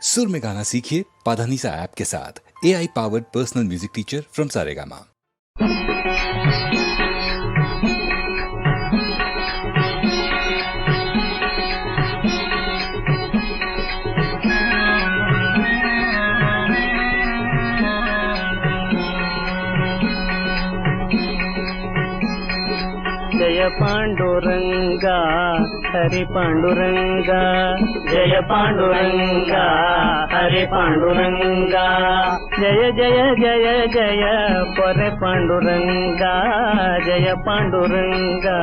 सुर में गाना सीखिए पाधानीसा ऐप के साथ। AI powered personal music teacher from Saregama. जय पांडुरंगा हरि पांडुरंगा, जय पांडुरंगा हरि पांडुरंगा, जय जय जय जय परे पांडुरंगा, जय पांडुरंगा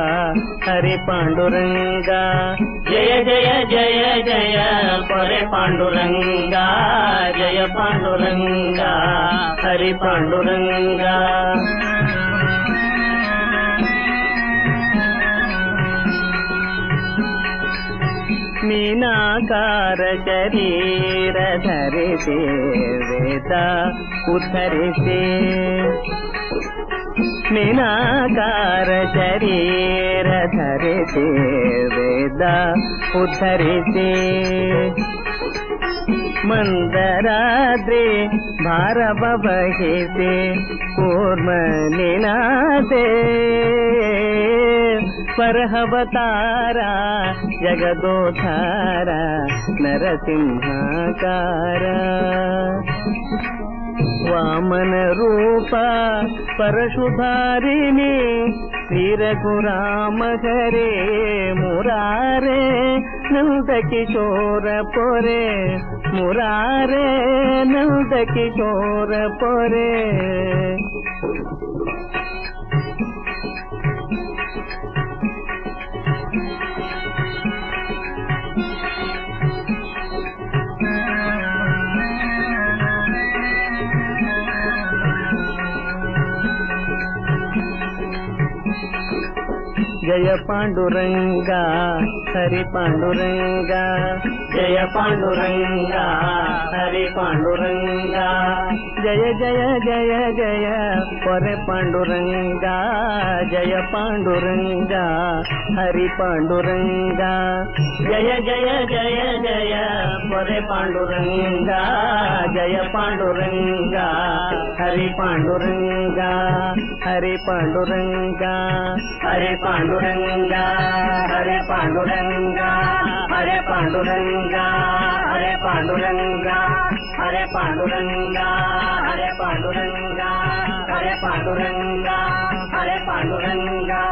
हरि पांडुरंगा, जय जय जय जय परे पांडुरंगा, जय पांडुरंगा हरि पांडुरंगा। मीनाकार शरीर धरिते वेद उद्धरिते, मीनाकार शरीर धरिते वेद उद्धरिते, मंदराद्रि भारव वहिते कूर्म निनादे, परहवतारा जगदोधारा नरसिंहाकारा, वामन रूप परशुधारिणी वीर गुराम हरे मुरारे, नंद किशोर पोरे मुरारे, नंद किशोर पोरे। जय पांडुरंगा हरि पांडुरंगा, जय पांडुरंगा हरि पांडुरंगा, जय जय जय जय परे पांडुरंगा, जय पांडुरंगा हरि पांडुरंगा, जय जय जय जय परे पांडुरंगा, जय पांडुरंगा हरि पांडुरंगा, हरि पांडुरंगा, हरे पांडुरंगा, हरे पांडुरंगा, हरे पांडुरंगा, हरे पांडुरंगा, हरे पांडुरंगा, हरे पांडुरंगा, हरे पांडुरंगा, हरे पांडुरंगा।